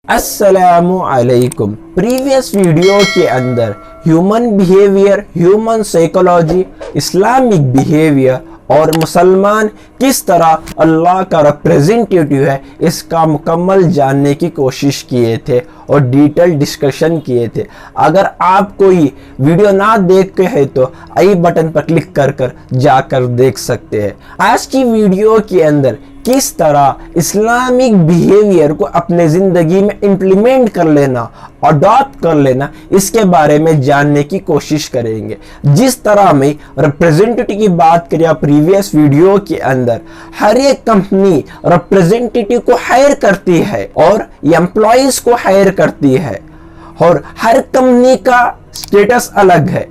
अस्सलामु अलैकुम। Previous video के अंदर human behaviour, human psychology, Islamic behaviour और मुसलमान किस तरह अल्लाह का रिप्रेजेंटेटिव है इसका मुकम्मल जानने की कोशिश किए थे और डिटेल डिस्कशन किए थे। अगर आप कोई वीडियो ना देख के है तो आई बटन पर क्लिक कर जाकर देख सकते हैं। आज की वीडियो के अंदर किस तरह इस्लामिक बिहेवियर को अपने ज़िंदगी में इम्प्लीमेंट कर लेना, अडॉप्ट कर लेना, इसके बारे में जानने की कोशिश करेंगे। जिस तरह में रिप्रेजेंटेटिव की बात करें प्रीवियस वीडियो के अंदर, हर एक कंपनी रिप्रेजेंटेटिव को हायर करती है और एम्प्लॉइज को हायर करती है और हर कंपनी का स्टेटस अलग है,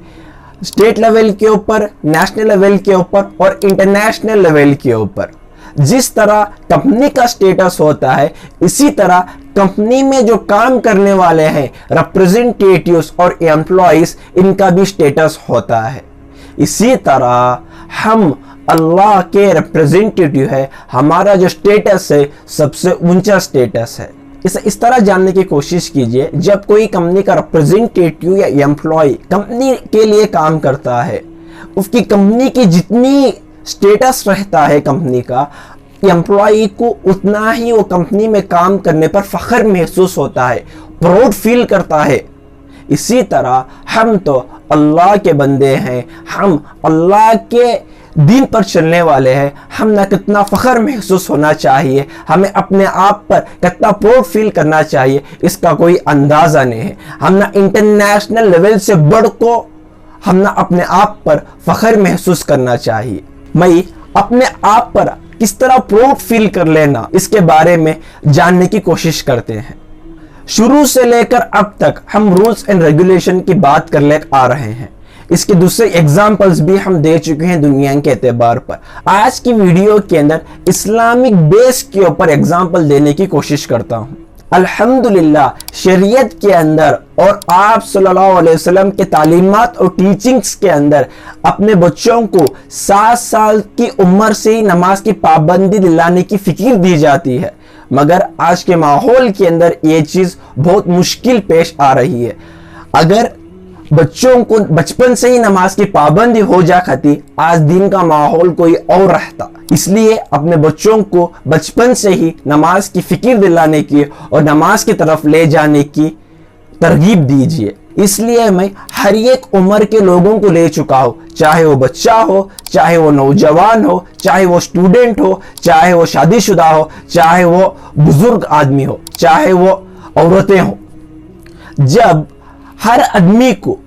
स्टेट लेवल के ऊपर, नेशनल लेवल के ऊपर और इंटरनेशनल लेवल के ऊपर। जिस तरह कंपनी का स्टेटस होता है इसी तरह कंपनी में जो काम करने वाले हैं रिप्रेजेंटेटिव्स और एम्प्लॉइज, इनका भी स्टेटस होता है। इसी तरह हम अल्लाह के रिप्रेजेंटेटिव है, हमारा जो स्टेटस है सबसे ऊंचा स्टेटस है। इस तरह जानने की कोशिश कीजिए, जब कोई कंपनी का रिप्रेजेंटेटिव या एम्प्लॉय कंपनी के लिए काम करता है, उसकी कंपनी की जितनी स्टेटस रहता है कंपनी का, एम्प्लॉई को उतना ही वो कंपनी में काम करने पर फख्र महसूस होता है, प्राउड फील करता है। इसी तरह हम तो अल्लाह के बंदे हैं, हम अल्लाह के दीन पर चलने वाले हैं, हम ना कितना फख्र महसूस होना चाहिए, हमें अपने आप पर कितना प्राउड फील करना चाहिए, इसका कोई अंदाज़ा नहीं है। हम ना इंटरनेशनल लेवल से बढ़ को हम ना अपने आप पर फख्र महसूस करना चाहिए। मैं अपने आप पर किस तरह प्राउड फील कर लेना, इसके बारे में जानने की कोशिश करते हैं। शुरू से लेकर अब तक हम रूल्स एंड रेगुलेशन की बात कर ले आ रहे हैं, इसके दूसरे एग्जाम्पल्स भी हम दे चुके हैं दुनिया के एतबार पर। आज की वीडियो के अंदर इस्लामिक बेस के ऊपर एग्जाम्पल देने की कोशिश करता हूँ। अल्हम्दुलिल्लाह शरीयत के अंदर और आप सल्लल्लाहु अलैहि वसल्लम के तालीमात और टीचिंग्स के अंदर अपने बच्चों को 7 साल की उम्र से ही नमाज की पाबंदी दिलाने की फिक्र दी जाती है, मगर आज के माहौल के अंदर ये चीज़ बहुत मुश्किल पेश आ रही है। अगर बच्चों को बचपन से ही नमाज की पाबंदी हो जाती, आज दिन का माहौल कोई और रहता। इसलिए अपने बच्चों को बचपन से ही नमाज की फिक्र दिलाने की और नमाज की तरफ ले जाने की तरगीब दीजिए। इसलिए मैं हर एक उम्र के लोगों को ले चुका हूँ, चाहे वो बच्चा हो, चाहे वो नौजवान हो, चाहे वो स्टूडेंट हो, चाहे वो शादीशुदा हो, चाहे वो बुजुर्ग आदमी हो, चाहे वो औरतें हो। जब हर आदमी को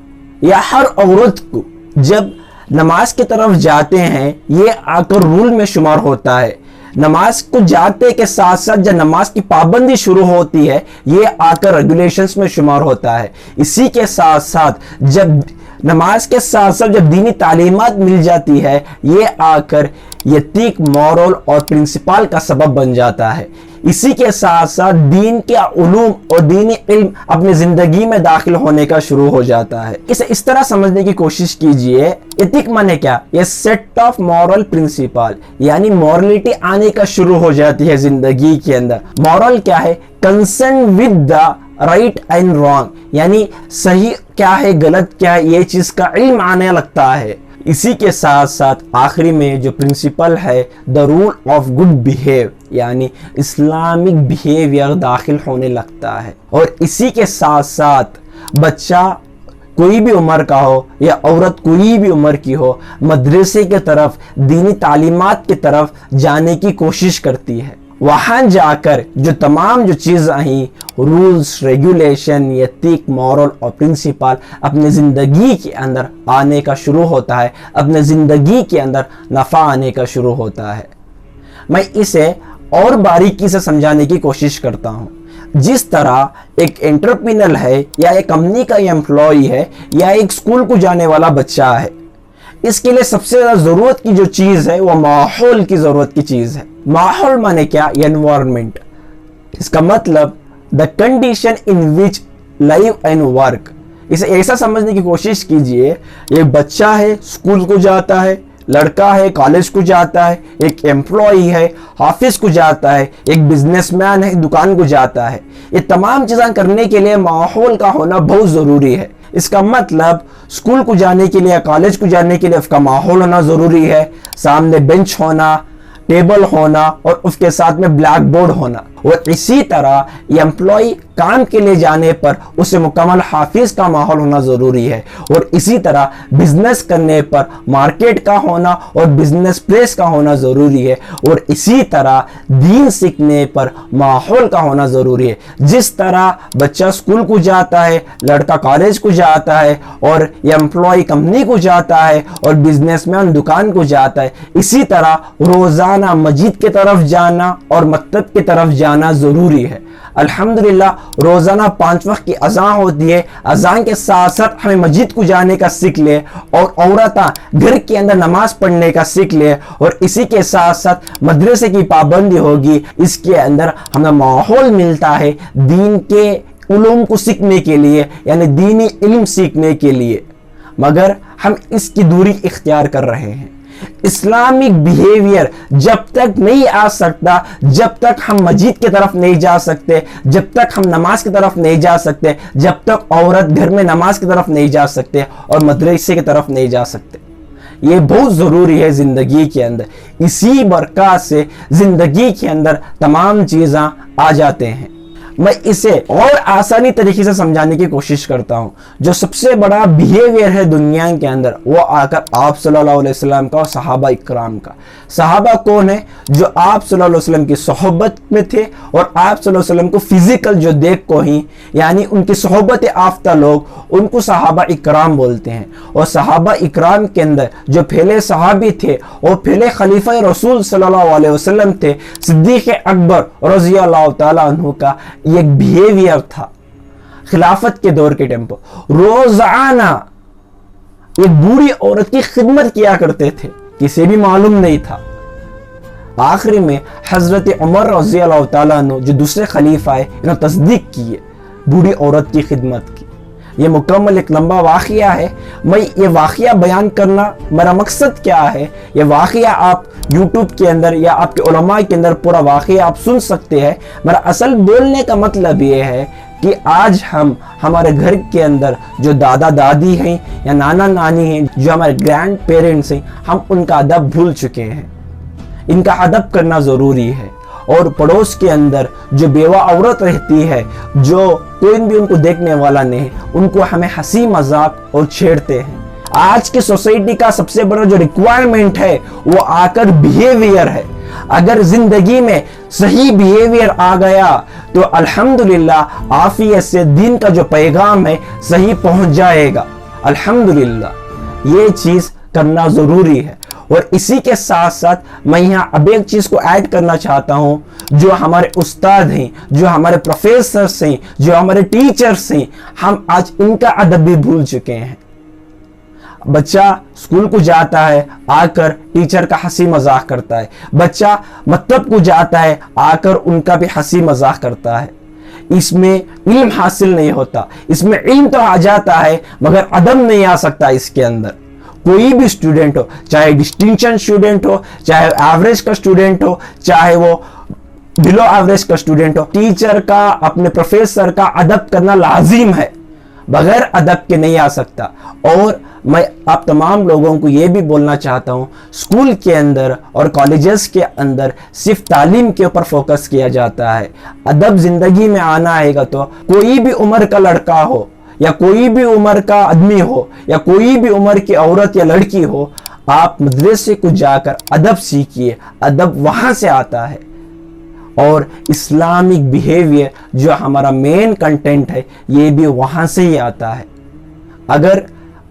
या हर औरत को जब नमाज की तरफ जाते हैं, ये आकर रूल में शुमार होता है। नमाज को जाते के साथ साथ जब नमाज की पाबंदी शुरू होती है, ये आकर रेगुलेशंस में शुमार होता है। इसी के साथ साथ जब नमाज के साथ साथ जब दीनी तालीमात मिल जाती है, ये आकर एथिक, मॉरल और प्रिंसिपल का सबब बन जाता है। इसी के साथ साथ दीन के उलूम और दीनी इल्म अपनी जिंदगी में दाखिल होने का शुरू हो जाता है। इसे इस तरह समझने की कोशिश कीजिए, एथिक माने क्या? ये सेट ऑफ मॉरल प्रिंसिपल, यानी मॉरलिटी आने का शुरू हो जाती है जिंदगी के अंदर। मॉरल क्या है? Concern with the right and wrong, यानी सही क्या है, गलत क्या है, ये चीज का इल्म आने लगता है। इसी के साथ साथ आखिरी में जो प्रिंसिपल है the rule of good behave, यानी इस्लामिक बिहेवियर दाखिल होने लगता है। और इसी के साथ साथ बच्चा कोई भी उम्र का हो या औरत कोई भी उम्र की हो, मदरसे की तरफ, दीनी तालीमात की तरफ जाने की कोशिश करती है। वहाँ जाकर जो तमाम जो चीज़ आई, रूल्स, रेगुलेशन, एथिक, मॉरल और प्रिंसिपल अपने ज़िंदगी के अंदर आने का शुरू होता है, अपने ज़िंदगी के अंदर नफ़ा आने का शुरू होता है। मैं इसे और बारीकी से समझाने की कोशिश करता हूँ। जिस तरह एक एंटरप्रेन्योर है या एक कंपनी का एम्प्लॉय है या एक स्कूल को जाने वाला बच्चा है, इसके लिए सबसे ज़्यादा ज़रूरत की जो चीज़ है वो माहौल की ज़रूरत की चीज़ है। माहौल माने क्या? एनवायरनमेंट। इसका मतलब the condition in which live and work. इसे ऐसा समझने की कोशिश कीजिए, एक बच्चा है, स्कूल को जाता है, लड़का है कॉलेज को जाता है, एक एम्प्लॉई है ऑफिस को जाता है, एक बिजनेसमैन है दुकान को जाता है। ये तमाम चीज़ें करने के लिए माहौल का होना बहुत ज़रूरी है। इसका मतलब स्कूल को जाने के लिए, कॉलेज को जाने के लिए उसका माहौल होना ज़रूरी है, सामने बेंच होना, टेबल होना और उसके साथ में ब्लैक बोर्ड होना। और इसी तरह एम्प्लॉय काम के लिए जाने पर उसे मुकम्मल हाफिज का माहौल होना ज़रूरी है। और इसी तरह बिजनेस करने पर मार्केट का होना और बिजनेस प्लेस का होना ज़रूरी है। और इसी तरह दीन सीखने पर माहौल का होना ज़रूरी है। जिस तरह बच्चा स्कूल को जाता है, लड़का कॉलेज को जाता है और एम्प्लॉय कंपनी को जाता है और बिजनेसमैन दुकान को जाता है, इसी तरह रोज़ाना मस्जिद की तरफ जाना और मकतब की तरफ जाना ज़रूरी है। अल्हम्दुलिल्लाह रोज़ाना 5 वक्त की अज़ान होती है। अज़ान के साथ साथ हमें मस्जिद को जाने का सीख ले और औरतें घर के अंदर नमाज पढ़ने का सीख ले और इसी के साथ साथ मदरसे की पाबंदी होगी। इसके अंदर हमें माहौल मिलता है दीन के उलूम को सीखने के लिए, यानी दीनी इल्म सीखने के लिए, मगर हम इसकी दूरी इख्तियार कर रहे हैं। इस्लामिक बिहेवियर जब तक नहीं आ सकता, जब तक हम मस्जिद की तरफ नहीं जा सकते, जब तक हम नमाज की तरफ नहीं जा सकते, जब तक औरत घर में नमाज की तरफ नहीं जा सकते और मदरसे की तरफ नहीं जा सकते। ये बहुत ज़रूरी है ज़िंदगी के अंदर। इसी बरकत से ज़िंदगी के अंदर तमाम चीज़ें आ जाते हैं। मैं इसे और आसानी तरीके से समझाने की कोशिश करता हूँ। जो सबसे बड़ा बिहेवियर है दुनिया के अंदर वो आकर आप सल्लल्लाहु अलैहि वसल्लम का और सहाबा इकराम का। सहाबा कौन है? जो आप सल्लल्लाहु अलैहि वसल्लम की सोहबत में थे और आप सल्लल्लाहु अलैहि वसल्लम को फिजिकल जो देख को ही, यानी उनकी सोहबत आफ्ता लोग, उनको सहाबा इकराम बोलते हैं। और सहाबा इकराम के अंदर जो पहले सहाबी थे और पहले खलीफा रसूल सल्लल्लाहु अलैहि वसल्लम थे, सिद्दीक़ अकबर रज़ियल्लाहु ताला अन्हु का ये एक बिहेवियर था खिलाफत के दौर के टाइम पर। रोजाना एक बूढ़ी औरत की खिदमत किया करते थे, किसी भी मालूम नहीं था। आखिरी में हजरत उमर रज़ियल्लाहु ताला अन्हु जो दूसरे खलीफा है, इन्होंने तस्दीक की है बूढ़ी औरत की खिदमत की। ये मुकम्मल एक लंबा वाक़िया है। मैं ये वाक़िया बयान करना, मेरा मकसद क्या है, ये वाक़िया आप YouTube के अंदर या आपके उलमा के अंदर पूरा वाक़िया आप सुन सकते हैं। मेरा असल बोलने का मतलब ये है कि आज हम हमारे घर के अंदर जो दादा दादी हैं या नाना नानी हैं, जो हमारे ग्रैंड पेरेंट्स हैं, हम उनका अदब भूल चुके हैं। इनका अदब करना ज़रूरी है। और पड़ोस के अंदर जो बेवा औरत रहती है, जो कोई भी उनको देखने वाला नहीं, उनको हमें हंसी मजाक और छेड़ते हैं। आज की सोसाइटी का सबसे बड़ा जो रिक्वायरमेंट है वो आकर बिहेवियर है। अगर जिंदगी में सही बिहेवियर आ गया तो अल्हम्दुलिल्लाह आफियत से दीन का जो पैगाम है सही पहुंच जाएगा। अल्हम्दुलिल्लाह ये चीज़ करना ज़रूरी है। और इसी के साथ साथ मैं यहाँ अब एक चीज़ को ऐड करना चाहता हूँ, जो हमारे उस्ताद हैं, जो हमारे प्रोफेसर्स हैं, जो हमारे टीचर्स हैं, हम आज इनका अदब भी भूल चुके हैं। बच्चा स्कूल को जाता है, आकर टीचर का हंसी मजाक करता है। बच्चा मकतब को जाता है, आकर उनका भी हंसी मजाक करता है। इसमें इल्म हासिल नहीं होता। इसमें इल्म तो आ जाता है मगर अदब नहीं आ सकता इसके अंदर। कोई भी स्टूडेंट हो, चाहे डिस्टिंक्शन स्टूडेंट हो, चाहे एवरेज का स्टूडेंट हो, चाहे वो बिलो एवरेज का स्टूडेंट हो, टीचर का, अपने प्रोफेसर का अदब करना लाजिम है। बगैर अदब के नहीं आ सकता। और मैं आप तमाम लोगों को ये भी बोलना चाहता हूँ, स्कूल के अंदर और कॉलेजेस के अंदर सिर्फ तालीम के ऊपर फोकस किया जाता है। अदब जिंदगी में आना आएगा तो कोई भी उम्र का लड़का हो या कोई भी उम्र का आदमी हो या कोई भी उम्र की औरत या लड़की हो, आप मदरसे को जाकर अदब सीखिए। अदब वहाँ से आता है। और इस्लामिक बिहेवियर जो हमारा मेन कंटेंट है ये भी वहाँ से ही आता है। अगर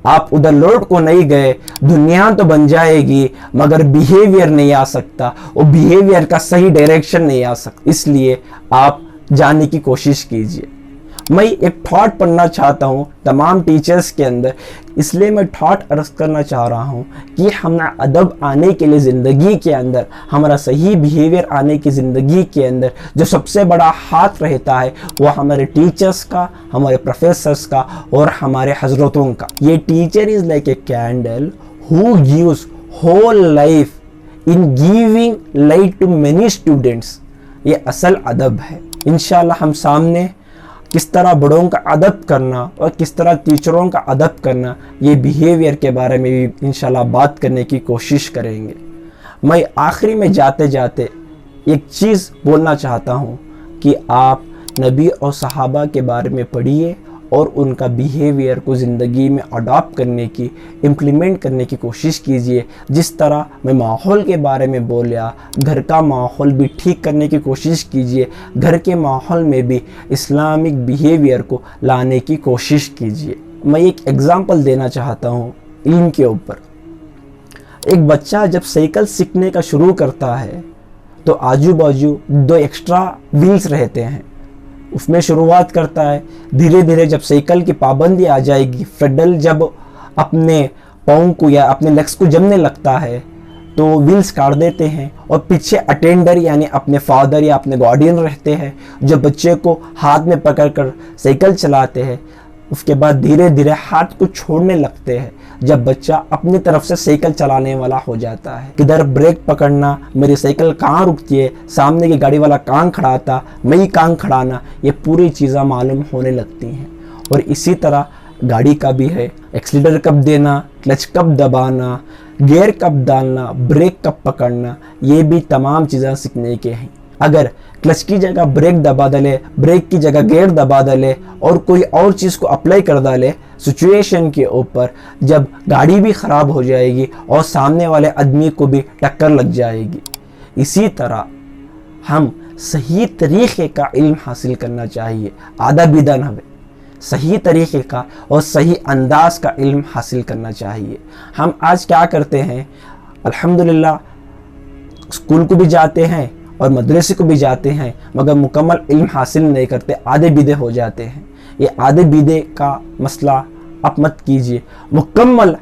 आप उधर लौट को नहीं गए, दुनिया तो बन जाएगी मगर बिहेवियर नहीं आ सकता और बिहेवियर का सही डायरेक्शन नहीं आ सकता। इसलिए आप जानने की कोशिश कीजिए। मैं एक थॉट पढ़ना चाहता हूँ तमाम टीचर्स के अंदर, इसलिए मैं थॉट अर्ज करना चाह रहा हूँ कि हमारा अदब आने के लिए ज़िंदगी के अंदर, हमारा सही बिहेवियर आने की ज़िंदगी के अंदर जो सबसे बड़ा हाथ रहता है वो हमारे टीचर्स का, हमारे प्रोफेसर्स का और हमारे हजरतों का। ये teacher is like a candle who gives whole life in giving light to many students। ये असल अदब है। इंशाल्लाह हम सामने किस तरह बड़ों का अदब करना और किस तरह टीचरों का अदब करना, ये बिहेवियर के बारे में भी इंशाल्लाह बात करने की कोशिश करेंगे। मैं आखिरी में जाते जाते एक चीज़ बोलना चाहता हूँ कि आप नबी और सहाबा के बारे में पढ़िए और उनका बिहेवियर को ज़िंदगी में अडॉप्ट करने की, इम्प्लीमेंट करने की कोशिश कीजिए। जिस तरह मैं माहौल के बारे में बोला, घर का माहौल भी ठीक करने की कोशिश कीजिए। घर के माहौल में भी इस्लामिक बिहेवियर को लाने की कोशिश कीजिए। मैं एक एग्ज़ाम्पल देना चाहता हूँ इल्म के ऊपर। एक बच्चा जब साइकिल सीखने का शुरू करता है तो आजू बाजू 2 एक्स्ट्रा व्हील्स रहते हैं, उसमें शुरुआत करता है। धीरे धीरे जब साइकिल की पाबंदी आ जाएगी, पेडल जब अपने पाँव को या अपने लेग्स को जमने लगता है तो व्हील्स काट देते हैं और पीछे अटेंडर यानी अपने फादर या अपने गार्डियन रहते हैं जो बच्चे को हाथ में पकड़कर साइकिल चलाते हैं। उसके बाद धीरे धीरे हाथ को छोड़ने लगते हैं जब बच्चा अपनी तरफ से साइकिल चलाने वाला हो जाता है। किधर ब्रेक पकड़ना, मेरी साइकिल कहाँ रुकती है, सामने की गाड़ी वाला कहाँ खड़ाता, मैं ही कहाँ खड़ाना, ये पूरी चीज़ें मालूम होने लगती हैं। और इसी तरह गाड़ी का भी है, एक्सीलरेटर कब देना, क्लच कब दबाना, गियर कब डालना, ब्रेक कब पकड़ना, ये भी तमाम चीज़ें सीखने के हैं। अगर क्लच की जगह ब्रेक दबा डाले, ब्रेक की जगह गियर दबा डाले और कोई और चीज़ को अप्लाई कर डाले सिचुएशन के ऊपर, जब गाड़ी भी ख़राब हो जाएगी और सामने वाले आदमी को भी टक्कर लग जाएगी। इसी तरह हम सही तरीक़े का इल्म हासिल करना चाहिए, आधा बिदा न सही तरीक़े का और सही अंदाज का इल्म हासिल करना चाहिए। हम आज क्या करते हैं, अल्हम्दुलिल्लाह स्कूल को भी जाते हैं और मदरसे को भी जाते हैं, मगर मुकम्मल इल्म हासिल नहीं करते, आधे बीदे हो जाते हैं। ये आधे बीदे का मसला आप मत कीजिए, मुकम्मल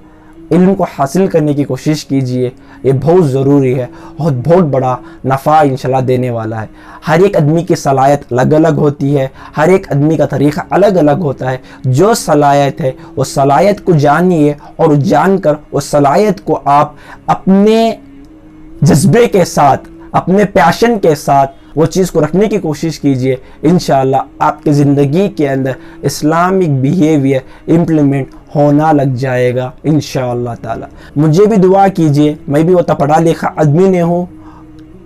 इल्म को हासिल करने की कोशिश कीजिए। ये बहुत ज़रूरी है और बहुत बड़ा नफ़ा इंशाल्लाह देने वाला है। हर एक आदमी की सलाहियत अलग अलग होती है, हर एक आदमी का तरीक़ा अलग अलग होता है। जो सलाहियत है वो सलाहियत को जानिए और जानकर उस सलाहियत को आप अपने जज्बे के साथ, अपने पैशन के साथ वो चीज़ को रखने की कोशिश कीजिए। इंशाअल्लाह आपकी ज़िंदगी के अंदर इस्लामिक बिहेवियर इम्प्लीमेंट होना लग जाएगा इंशाअल्लाह ताला। मुझे भी दुआ कीजिए, मैं भी वो तो पढ़ा लिखा आदमी नहीं हूँ,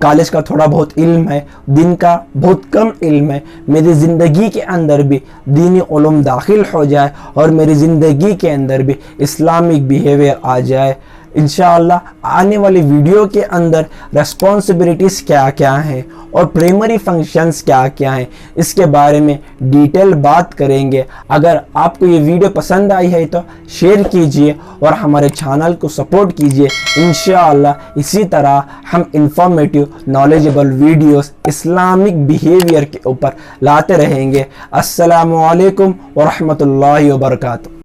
कॉलेज का थोड़ा बहुत इल्म है, दिन का बहुत कम इल्म है। मेरी ज़िंदगी के अंदर भी दीनी उलूम दाखिल हो जाए और मेरी ज़िंदगी के अंदर भी इस्लामिक बिहेवियर आ जाए। इंशाअल्लाह आने वाली वीडियो के अंदर रेस्पॉन्सिबिलिटीज़ क्या क्या हैं और प्राइमरी फंक्शंस क्या क्या हैं, इसके बारे में डिटेल बात करेंगे। अगर आपको ये वीडियो पसंद आई है तो शेयर कीजिए और हमारे चैनल को सपोर्ट कीजिए। इंशाअल्लाह इसी तरह हम informative knowledgeable videos Islamic behaviour के ऊपर लाते रहेंगे। अस्सलामु अलैकुम व रहमतुल्लाहि व बरकातुहू।